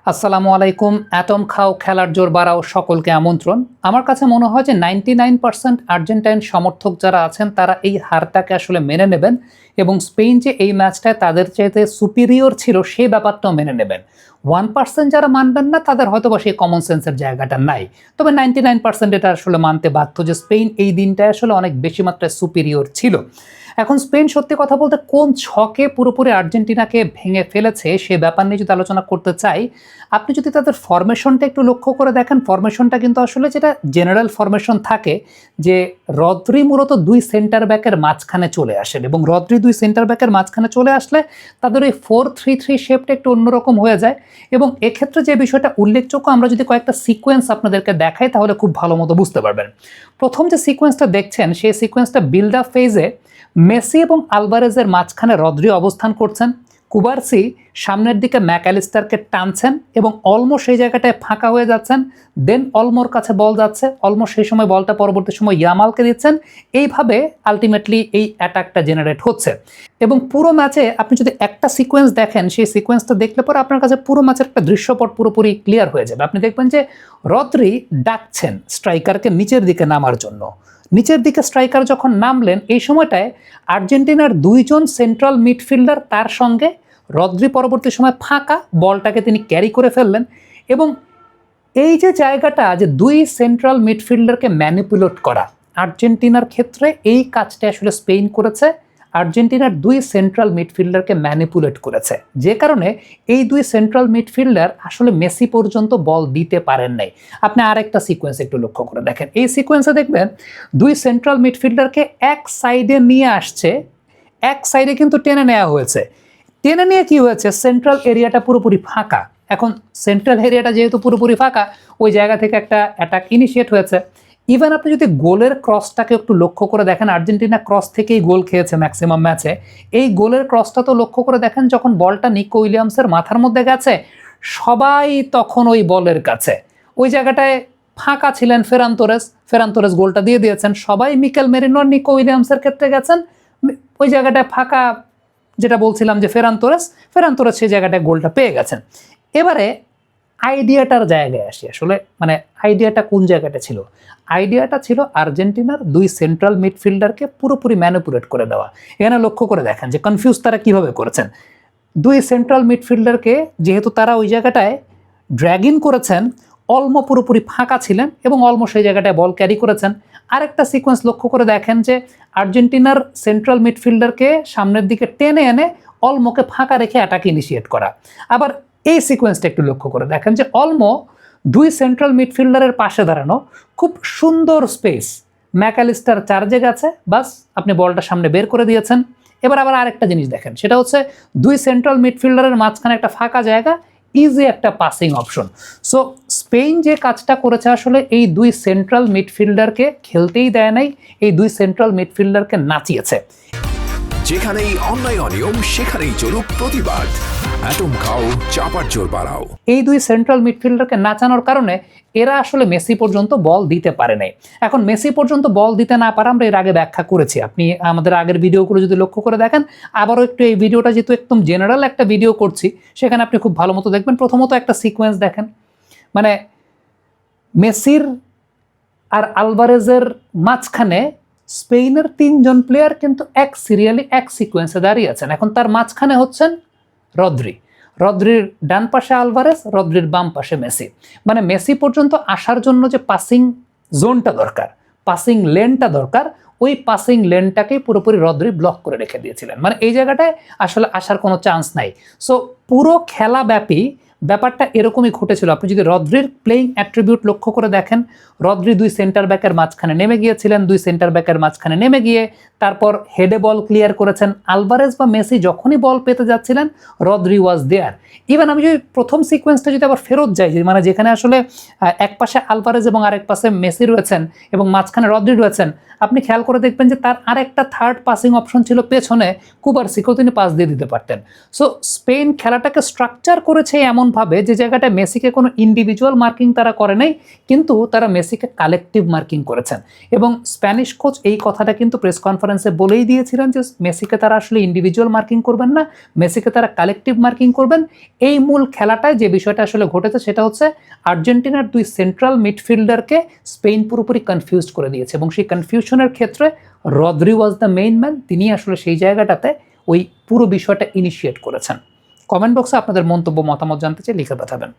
আসসালামু আলাইকুম। অ্যাটম খাও খেলার জোর বাড়াও সকলকে আমন্ত্রণ। আমার কাছে মনে হয় যে 99% আর্জেন্টাইন সমর্থক যারা আছেন তারা এই হারটাকে আসলে মেনে নেবেন এবং স্পেন যে এই ম্যাচটায় তাদের চাইতে সুপিরিয়র ছিল সেই ব্যাপারটাও মেনে নেবেন। 1% যারা মানবেন না তাদের হয়তো বা সেই কমন সেন্সের জায়গাটা নাই, তবে 99% এটা আসলে মানতে বাধ্য যে স্পেন এই দিনটায় আসলে অনেক বেশি মাত্রায় সুপিরিয়র ছিল। এখন স্পেন সত্যি কথা বলতে কোন ছকে পুরোপুরি আর্জেন্টিনাকে ভেঙে ফেলেছে সে ব্যাপার নিয়ে যদি আলোচনা করতে চাই, আপনি যদি তাদের ফরমেশনটা একটু লক্ষ্য করে দেখেন, ফরমেশনটা কিন্তু আসলে যেটা জেনারেল ফরমেশন থাকে যে রদ্রি মূলত দুই সেন্টার ব্যাকের মাঝখানে চলে আসেন এবং রদ্রি দুই সেন্টার ব্যাকের মাঝখানে চলে আসলে তাদের ওই 4-3-3 শেপটা একটু অন্যরকম হয়ে যায়। এবং এক্ষেত্রে যে বিষয়টা উল্লেখযোগ্য, আমরা যদি কয়েকটা সিকোয়েন্স আপনাদেরকে দেখাই তাহলে খুব ভালো মতো বুঝতে পারবেন। প্রথম যে সিকোয়েন্সটা দেখছেন সেই সিকোয়েন্সটা বিল্ড আপ ফেজে মেসি এবং আলভারেজের মাঝখানে রদ্রি অবস্থান করছেন, কুবার্সি সামনের দিকে ম্যাকঅ্যালিস্টারকে টানছেন এবং অলমো সেই জায়গাটায় ফাঁকা হয়ে যাচ্ছেন, দেন অলমোর কাছে বল যাচ্ছে, অলমো সেই সময় বলটা পরবর্তী সময় ইয়ামালকে দিচ্ছেন। এইভাবে আলটিমেটলি এই অ্যাটাকটা জেনারেট হচ্ছে এবং পুরো ম্যাচে আপনি যদি একটা সিকোয়েন্স দেখেন সেই সিকোয়েন্সটা দেখলে পরে আপনার কাছে পুরো ম্যাচের একটা দৃশ্যপট পুরোপুরি ক্লিয়ার হয়ে যাবে। আপনি দেখবেন যে রদ্রি ডাকছেন স্ট্রাইকারকে নিচের দিকে নামার জন্য, নিচের দিকে স্ট্রাইকার যখন নামলেন এই সময়টায় আর্জেন্টিনার দুইজন সেন্ট্রাল মিডফিল্ডার তার সঙ্গে রদ্রি পরবর্তী সময় ফাঁকা বলটাকে তিনি ক্যারি করে ফেললেন এবং এই যে জায়গাটা যে দুই সেন্ট্রাল মিডফিল্ডারকে ম্যানিপুলেট করা, আর্জেন্টিনার ক্ষেত্রে এই কাজটা আসলে স্পেন করেছে। আর্জেন্টিনার দুই সেন্ট্রাল মিডফিল্ডারকে ম্যানিপুলেট করেছে, যে কারণে এই দুই সেন্ট্রাল মিডফিল্ডার আসলে মেসি পর্যন্ত বল দিতে পারেন নাই। আপনি আরেকটা সিকোয়েন্স একটু লক্ষ্য করে দেখেন, এই সিকোয়েন্সে দেখবেন দুই সেন্ট্রাল মিডফিল্ডারকে এক সাইডে নিয়ে আসছে, এক সাইডে কিন্তু টেনে নেওয়া হয়েছে। টেনে নিয়ে কি হয়েছে, সেন্ট্রাল এরিয়াটা পুরোপুরি ফাঁকা। এখন সেন্ট্রাল এরিয়াটা যেহেতু পুরোপুরি ফাঁকা, ওই জায়গা থেকে একটা অ্যাটাক ইনিশিয়েট হয়েছে। ইভেন আপনি যদি গোলের ক্রসটাকে একটু লক্ষ্য করে দেখেন, আর্জেন্টিনা ক্রস থেকেই গোল খেয়েছে ম্যাক্সিমাম ম্যাচে। এই গোলের ক্রসটা তো লক্ষ্য করে দেখেন, যখন বলটা নিকো উইলিয়ামসের মাথার মধ্যে গেছে সবাই তখন ওই বলের কাছে, ওই জায়গাটায় ফাঁকা ছিলেন ফেরান তোরেস গোলটা দিয়ে দিয়েছেন। সবাই মিকেল মেরিনো আর নিকো উইলিয়ামসের ক্ষেত্রে গেছেন ওই জায়গাটায় ফাঁকা, যেটা বলছিলাম যে ফেরান তোরেস সেই জায়গাটায় গোলটা পেয়ে গেছেন। এবারে আইডিয়াটার জায়গায় আসি, আসলে মানে আইডিয়াটা কোন জায়গাটা ছিল? আইডিয়াটা ছিল আর্জেন্টিনার দুই সেন্ট্রাল মিডফিল্ডারকে পুরোপুরি ম্যানিপুলেট করে দেওয়া। এখানে লক্ষ্য করে দেখেন যে কনফিউজ তারা কিভাবে করেছেন। দুই সেন্ট্রাল মিডফিল্ডারকে যেহেতু তারা ওই জায়গাটায় ড্র্যাগ ইন করেছেন, অলমো পুরোপুরি ফাঁকা ছিলেন এবং অলমো সেই জায়গাটায় বল ক্যারি করেছেন। আরেকটা সিকোয়েন্স লক্ষ্য করে দেখেন যে আর্জেন্টিনার সেন্ট্রাল মিডফিল্ডারকে সামনের দিকে টেনে এনে অলমোকে ফাঁকা রেখে অ্যাটাক ইনিশিয়েট করা। আবার এই সিকোয়েন্সটা একটু লক্ষ্য করে দেখেন যে অলমো দুই সেন্ট্রাল মিডফিল্ডারের পাশে দাঁড়ানো, খুব সুন্দর স্পেস, ম্যাকঅ্যালিস্টার চার্জে গেছে, বাস আপনি বলটা সামনে বের করে দিয়েছেন। এবার আবার আরেকটা জিনিস দেখেন, সেটা হচ্ছে দুই সেন্ট্রাল মিডফিল্ডারের মাঝখানে একটা ফাঁকা জায়গা, ইজি একটা পাসিং অপশন। সো স্পেন যে কাজটা করেছে আসলে এই দুই সেন্ট্রাল মিডফিল্ডারকে খেলতেই দেয় নাই, এই দুই সেন্ট্রাল মিডফিল্ডারকে নাচিয়েছে। যেখানেই অন্যায় অনিয়ম সেখানেই চলুক প্রতিবাদ। অ্যাটম খাও চাপার জোর বাড়াও। এই দুই সেন্ট্রাল মিডফিল্ডারকে নাচানোর কারণে এরা আসলে মেসি পর্যন্ত বল দিতে পারে নাই। এখন মেসি পর্যন্ত বল দিতে না পারে আমরা এর আগে ব্যাখ্যা করেছি, আপনি আমাদের আগের ভিডিওগুলো যদি লক্ষ্য করে দেখেন, আবারও একটু এই ভিডিওটা যেহেতু একদম জেনারেল একটা ভিডিও করছি সেখানে আপনি খুব ভালো মতো দেখবেন। প্রথমত একটা সিকোয়েন্স দেখেন, মানে মেসির আর আলভারেজের মাঝখানে স্পেনের তিনজন প্লেয়ার কিন্তু এক সিরিয়ালি এক সিকোয়েন্সে দাঁড়িয়ে আছেন। এখন তার মাঝখানে হচ্ছেন রদ্রির ডান পাশে আলভারেজ, রদ্রির বাম পাশে মেসি। মানে মেসি পর্যন্ত আসার জন্য যে পাসিং জোনটা দরকার, পাসিং লেনটা দরকার, ওই পাসিং লেনটাকেই পুরোপুরি রদ্রি ব্লক করে রেখে দিয়েছিলেন। মানে এই জায়গাটায় আসলে আসার কোনো চান্স নাই। সো পুরো খেলাব্যাপী ব্যাপারটা এরকমই ঘটেছিল। আপনি যদি রদ্রির প্লেইং অ্যাট্রিবিউট লক্ষ্য করে দেখেন, রদ্রি দুই সেন্টার ব্যাকের মাঝখানে নেমে গিয়েছিলেন, দুই সেন্টার ব্যাকের মাঝখানে নেমে গিয়ে তারপর হেডে বল ক্লিয়ার করেছেন। আলভারেজ বা মেসি যখনই বল পেতে যাচ্ছিলেন রদ্রি ওয়াজ দেয়ার। ইভেন আমি যদি প্রথম সিকোয়েন্সটা যদি আবার ফেরত যাই, মানে যেখানে আসলে এক পাশে আলভারেজ এবং আরেক পাশে মেসি রয়েছেন এবং মাঝখানে রদ্রি রয়েছেন, আপনি খেয়াল করে দেখবেন যে তার আরেকটা থার্ড পাসিং অপশন ছিল পেছনে, কুবার্সিকেও তিনি পাস দিয়ে দিতে পারতেন। সো স্পেন খেলাটা খেলাটাকে স্ট্রাকচার করেছে এমনভাবে যে জায়গাটায় মেসিকে কোনো ইন্ডিভিজুয়াল মার্কিং তারা করে নাই, কিন্তু তারা মেসিকে কালেকটিভ মার্কিং করেছেন। এবং স্প্যানিশ কোচ এই কথাটা কিন্তু প্রেস কনফারেন্সে বলেই দিয়েছিলেন যে মেসিকে তারা আসলে ইন্ডিভিজুয়াল মার্কিং করবেন না, মেসিকে তারা কালেকটিভ মার্কিং করবেন। এই মূল খেলাটায় যে বিষয়টা আসলে ঘটেছে সেটা হচ্ছে আর্জেন্টিনার দুই সেন্ট্রাল মিডফিল্ডারকে স্পেন পুরোপুরি কনফিউজড করে দিয়েছে, এবং সেই কনফিউশনের ক্ষেত্রে Rodri was the main man. তিনি আসলে সেই জায়গাটাতে ওই পুরো বিষয়টা ইনিশিয়েট করেছেন। কমেন্ট বক্সে আপনাদের মন্তব্য মতামত জানতে চাই, লিখে পাঠাবেন।